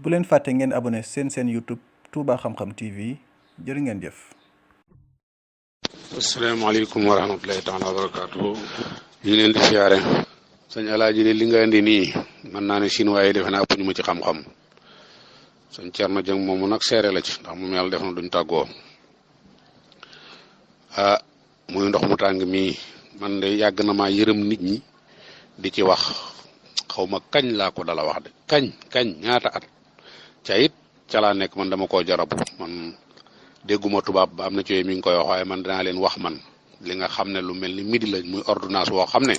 bu leen fàtte ngeen abonné seen YouTube Touba Xam-Xam TV jërë ngeen jëf. asalaamaaleykum wa rahmatulahi taala wa barakaatu. ñu leen di siyaare. sëñ Alaaji li nga indi nii mën naa ne chinois yi defe naa ëpp ñu ma ci xam-xam. sëñ Thierno Dieng moomu nag seere la ci ndax moom yàlla def na duñ tàggoo. muy ndox mu tàng mii man de yàgg na maa yërëm nit ñi di ci wax xaw ma kañ laa ko dala wax de kañ ñaata at ca it ca laa nekk man dama koo jarabu man dégguma tubaab ba am na ci mi ngi koy wax waaye man dinaa leen wax man li nga xam ne lu mel ni midi la muy ordonnance woo xam ne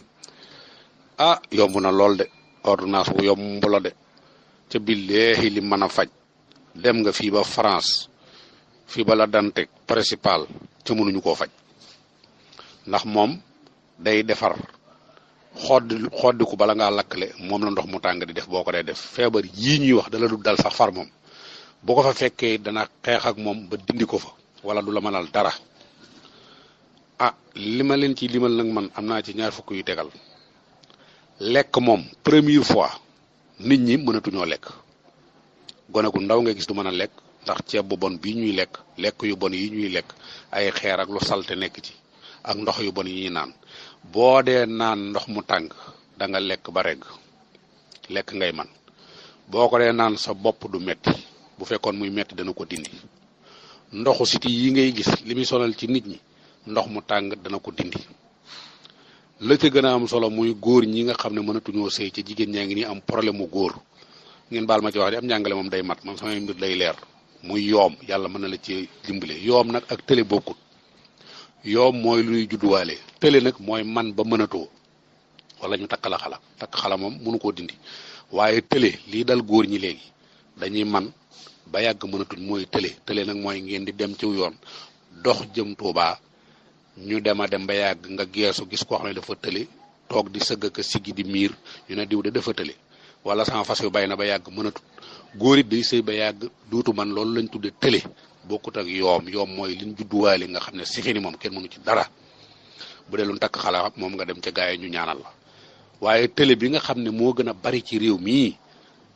yomb na lool de ordonnance bu yomb la de ca billeexi li mën a faj dem nga fii ba France fii ba la Dantec principal ca mënuñu koo faj ndax moom day defar xoddiku bala ngaa lakkale moom la ndox mu tàng di def boo ko dee def feebar yii ñuy wax dala du dal sax far moom boo ko fa fekkee dana xeex ak moom ba dindi ko fa wala du la mënal dara li ma leen ci limal nag man am naa ci 20 yu tegal lekk moom première fois nit ñi mënatuñoo lekk gone gu ndaw nga gis du mën a lekk ndax ceeb bu bon bii ñuy lekk yu bon yi ñuy lekk ay xeer ak lu salte nekk ci ak ndox yu bon yi ñuy naan boo dee naan ndox mu tàng da nga lekk ba regg lekk ngay man boo ko dee naan sa bopp du metti bu fekkoon muy metti dana ko dindi ndoxu siti yi ngay gis li muy sonal ci nit ñi ndox mu tàng dana ko dindi la ca gën a am solo muy góor ñi nga xam ne mënatuñoo sëy ci jigéen ñaa ngi nii am problème mu góor ngeen baal ma ci wax di am njàngale moom day mat man samay mbir day leer muy yoom yàlla mën na la ci dimbale yoom nag ak tële bokkut yoom mooy lu ñuy judduwaale tële nag mooy man ba mënatoo wala ñu takk xala moom mënu koo dindi waaye tële lii dal góor ñi léegi dañuy man ba yàgg mënatuñ mooy tële nag mooy ngeen di dem ci yoon dox jëm Tuubaa ñu dem ba yàgg nga geesu gis koo xam ne dafa tële toog di sëgg ak siggi di miir ñu ne diw de dafa tële wala sama fas yu bay na ba yàgg mënatut góor it day sëy ba yàgg duutu man loolu lañ tudde tële bokkut ak yoom mooy liñ judduwaale nga xam ne si fini moom kenn mënu ci dara bu dee lu takk xala moom nga dem ca gaay ñu ñaanal la waaye tële bi nga xam ne moo gën a bari ci réew mii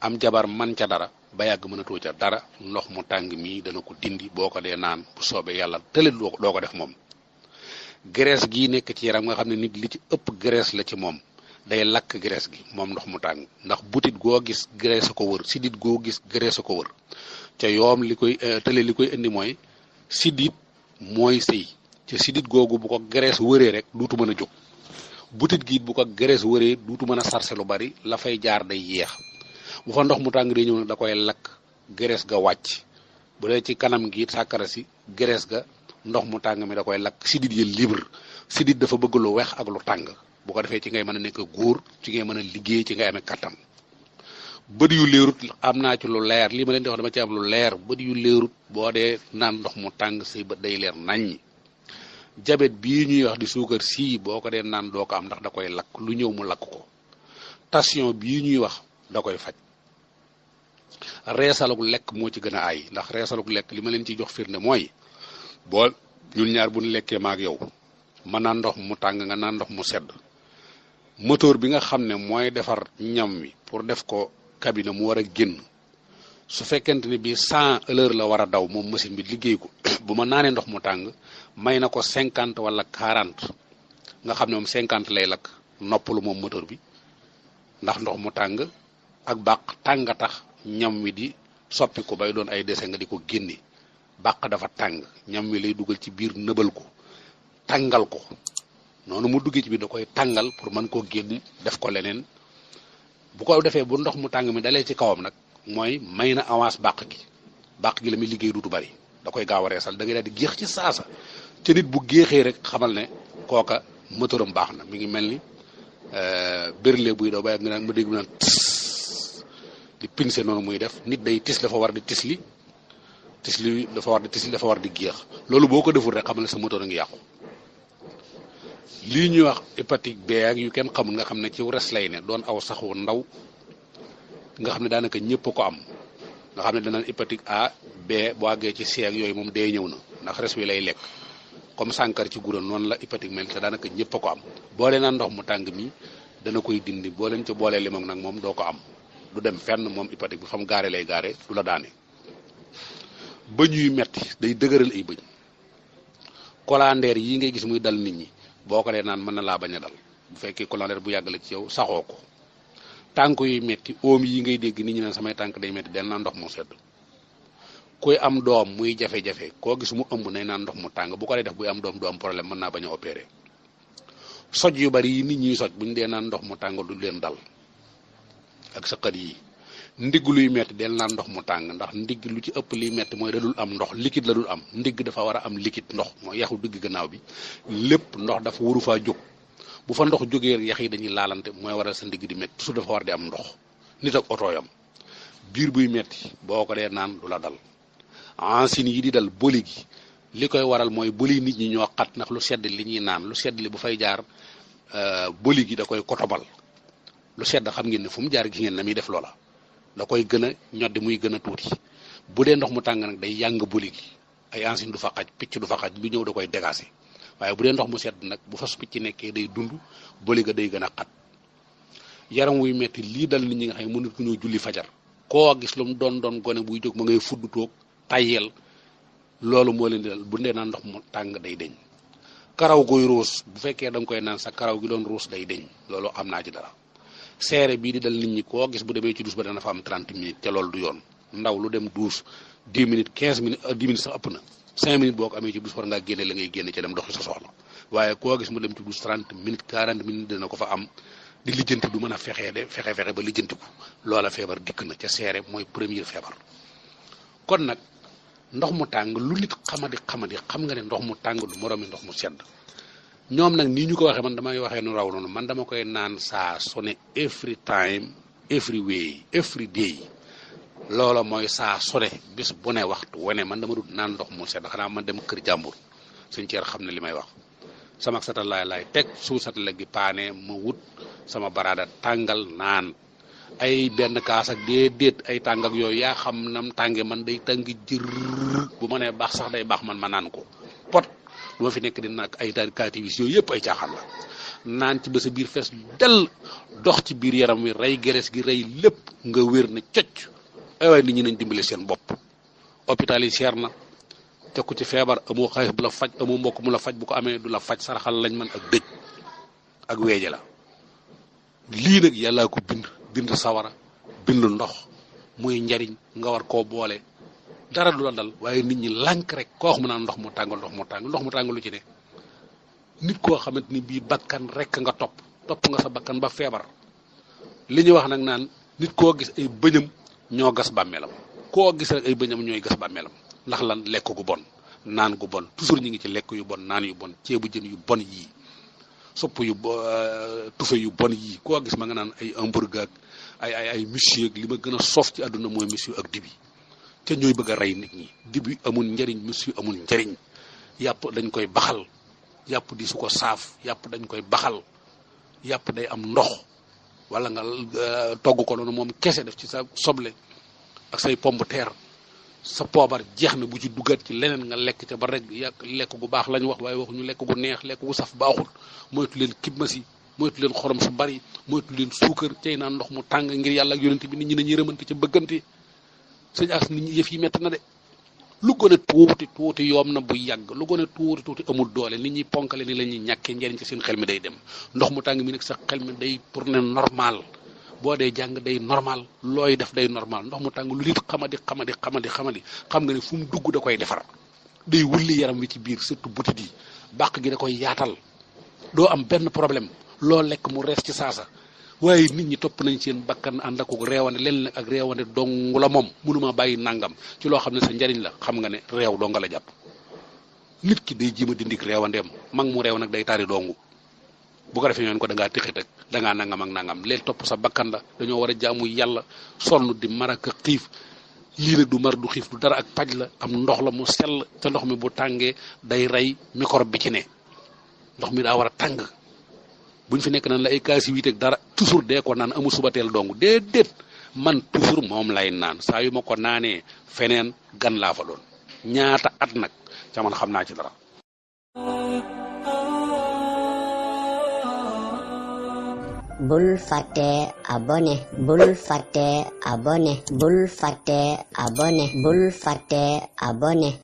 am jabar man ca dara ba yàgg mënatoo ca dara ndox mu tàng mii dana ko dindi boo ko dee naan bu soobee yàlla tële doo ko def moom graisse gii nekk ci yaram nga xam ne nit li ci ëpp graisse la ci moom day lakk graisse gi moom ndox mu tàng ndax butit goo gis graisse ko wër sidit goo gis graisse ko wër ca yoom li koy tële li koy indi mooy sidit mooy sëy ca sidit googu bu ko graisse wëree rek duutu mën a jóg butit gi bu ko graisse wëree duutu mën a sarse lu bari la fay jaar day yeex bu fa ndox mu tàng day ñëw nag da koy lakk graisse ga wàcc bu dee ci kanam gi sàkkara si graisse ga ndox mu tàng mi da koy lakk sidit yi libre sidit dafa bëgg lu weex ak lu tàng bu ko defee ci ngay mën a nekk góor ci ngay mën a liggéey ci ngay amee kattan bët yu leerut am naa ci lu leer lii ma leen di wax dama ci am lu leer bët yu leerut boo dee naan ndox mu tàng say bët day leer naññi jabet bii ñuy wax di suukar sii boo ko dee naan doo ko am ndax da koy lakk lu ñëw mu lakk ko tension bii ñuy wax da koy faj reesalug lekk moo ci gën a aay ndax reesalug lekk li ma leen ciy jox firnde mooy boo ñun ñaar bu ñu lekkee maag yow ma naan ndox mu tàng nga naan ndox mu sedd moteur bi nga xam ne mooy defar ñam wi pour def ko cabine mu war a génn su fekkente ne bii 100 heure la war a daw moom machine bi liggéey ko bu ma naanee ndox mu tàng may na ko 50 wala 40 nga xam ne moom 50 lay lakk noppalu moom moteur bi ndax ndox mu tàng ak bàq tàng tax ñam wi di soppi ko bay doon ay dese nga di ko génne bàq dafa tàng ñam wi lay dugal ci biir nëbal ko tàngal ko noonu mu duggee ci biir da koy tàngal pour mën koo génne def ko leneen bu ko defee bu ndox mu tàng mi dalee ci kawam nag mooy may na avance bàq gi la muy liggéey duutu bari da koy gaaw a reesal da ngay daal di géex ci saasa ca nit bu géexee rek xamal ne kooka motoram baax na mi ngi mel ni bérle buy daw ba yàgg nga naan ma dégg naan di pince noonu muy def nit day tis dafa war di tisli dafa war di géex loolu boo ko deful rek xamal ne sa moteur a ngi yàqu lii ñuy wax hépatique B ak yu kenn xamul nga xam ne ci res lay ne doon aw saxu ndaw nga xam ne daanaka ñëpp ko am nga xam ne danaan hépatique A B boo àggee ci C ak yooyu moom dee ñëw na ndax res wi lay lekk comme sànkar ci gura noonu la hépatique mel te daanaka ñëpp ko am boole naa ndox mu tàng mi dana koy dindi boo leen ca boolee limon nag moom doo ko am du dem fenn moom hépatique bi fam gaare lay gaare du la daane. bëñ yuy metti day dëgëral ay bëñ colandeer yi ngay gis muy dal nit ñi boo ko dee naan mën na laa bañ a dal bu fekkee colandeer bu yàggale ci yow saxoo ko. tànk yuy metti oom yi ngay dégg nit ñi naan samay tànk day metti del naan ndox mu sedd. kuy am doom muy jafe-jafe koo gis mu ëmb nay naan ndox mu tàng bu ko dee def buy am doom du am problème mën naa bañ a opéré. soj yu bari yi nit ñi soj buñ dee naan ndox mu tàng du leen dal ak saqat yi. ndigg luy metti del naan ndox mu tàng ndax ndigg lu ci ëpp liy metti mooy da dul am ndox liquide la dul am ndigg dafa war a am liquide ndox mooy yaxu digg gannaaw bi lépp ndox dafa waru faa jóg bu fa ndox jógee yax yi dañuy laalante mooy waral sa ndigg di metti su dafa war di am ndox nit ak otoyam. biir buy metti boo ko dee naan du la dal. ansine yi di dal boli gi li koy waral mooy boli nit ñi ñoo xat ndax lu sedd li ñuy naan lu sedd li bu fay jaar boli gi da koy kotobal lu sedd xam ngeen ne fu mu jaar gi ngeen na muy def loola da koy gën a ñoddi muy gën a tuuti. bu dee ndox mu tàng nag day yàng boli gi ay ansine du fa xaj picc du fa xaj bi ñëw da koy dégager waaye bu dee ndox mu sedd nag bu fa su picc nekkee day dund boli ga day gën a xat. yaram wuy metti lii dal nit ñi nga xam ne mënut ñoo julli fajar koo gis lu mu doon gone buy jóg ma ngay fudd toog tayyel loolu moo leen di dal bu dee naan ndox mu tàng day deñ. karaw guy ruus bu fekkee da nga koy naan sa karaw gi doon ruus day deñ loolu xam naa ci dara. seere bii di dal nit ñi koo gis bu demee ci douche ba dana fa am 30 minutes te loolu du yoon ndaw lu dem douche 10 minutes 15 minutes 10 minutes sax ëpp na 5 minutes boo ko amee ci douche war ngaa génne la ngay génne ca dem doxi sa soxla waaye koo gis mu dem ci douche 30 minutes 40 minutes dana ko fa am di lijjanti du mën a fexe ba lijjantiku loola feebar dikk na ca seere mooy première feebar. kon nag ndox mu tàng lu nit xamadi xam nga ne ndox mu tàng du moromi ndox mu sedd ñoom nag nii ñu ko waxee man damay waxee nu raw noonu man dama koy naan saa su ne every time every way every day loola mooy saa su ne bis bu ne waxtu wane man dama dut naan ndox mu sedd xanaa man dem kër jàmbur suñ ceer xam ne li may wax sama satal laay teg su satala gi paane ma wut sama baraada tàngal naan ay benn kaas ak déedéet ay tàng ak yooyu yaa xam nam tànge man day tàng jër bu ma nee baax sax day baax man ma naan ko pot du ma fi nekk di nag ay kaatiwis yooyu yëpp ay caaxaan la naan ci ba sa biir fees del dox ci biir yaram wi rey gerees gi rey lépp nga wér ne cocc ay waay nit ñi nañ dimbale seen bopp. hôpital yi cher na te ku ci feebar amoo xaalis bu la faj amoo mbokk mu la faj bu ko amee du la faj saraxal lañ man ak dëj ak weeje la lii nag yàllaa ko bind sawara bind ndox muy njariñ nga war koo boole dara du la dal waaye nit ñi lànk rek koo xam naan ndox mu tàng lu ci ne nit koo xamante ni bii bakkan rek nga topp nga sa bakkan ba feebar li ñuy wax nag naan nit koo gis ay bëñam ñoo gas bàmmeelam koo gis rek ay bëñam ñooy gas bàmmeelam ndax lan lekk gu bon naan gu bon toujours ñu ngi ci lekk yu bon naan yu bon ceebu jën yu bon yii sopp yu tufe yu bon yii koo gis ma nga naan ay hamburger ak ay monsieur ak li ma gën a soof ci àdduna mooy monsieur ak dibi te ñooy bëgg a rey nit ñi dibi amul njariñ monsieur amul njariñ yàpp dañ koy baxal yàpp di su ko saaf yàpp dañ koy baxal yàpp day am ndox wala nga togg ko noonu moom kese def ci sa soble ak say pomme de terre sa poobar jeex na bu ci duggaat ci leneen nga lekk ca ba rek lekk gu baax lañ wax waaye waxuñu lekk gu neex lekk gu saf baaxul moytu leen kibmasi moytu leen xorom su bari moytu leen suukar cay naan ndox mu tàng ngir yàlla ak yonent bi nit ñi nañuy rëmante ca bëggante sëñ as nit ñi yëf yi metti na de lu gën a tuuti yoom na bu yàgg lu gën a tuuti amul doole nit ñi ponkale ni la ñuy ñàkkee njariñ ci seen xel mi day dem ndox mu tàng mi nag sa xel mi day pour ne normal boo dee jàng day normal looy def day normal ndox mu tàng lu nit xamadi xam nga ne fu mu dugg da koy defar day wulli yaram wi ci biir surtout butit yi bàq gi da koy yaatal doo am benn problème loo lekk mu rees ci saasa waaye nit ñi topp nañ seen bakkan ànd ak reewande leen nag ak reewande dong la moom mënuma bàyyi nangam ci loo xam ne sa njariñ la xam nga ne réew dong la jàpp nit ki day jéem a dindik reewandeem mag mu réew nag day taari dongu bu ko defee ñoon ko da ngaa tixit ak da ngaa nangam ak nangam leen topp sa bakkan la dañoo war a jaamu yàlla sonn di mar ak xiif lii nag du mar du xiif du dara ak paj la am ndox la mu sell te ndox mi bu tàngee day rey microbe bi ci ne ndox mi daa war a tàng buñ fi nekk naan la ay kaasi wiit ak dara toujours dee ko naan amul suba teel dong déedéet man toujours moom lay naan saa yu ma ko naanee feneen gan laa fa doon ñaata at nag ca man xam naa ci dara. bul fàtte abonné bul fàtte abonné bul fàtte abonné bul fàtte abonné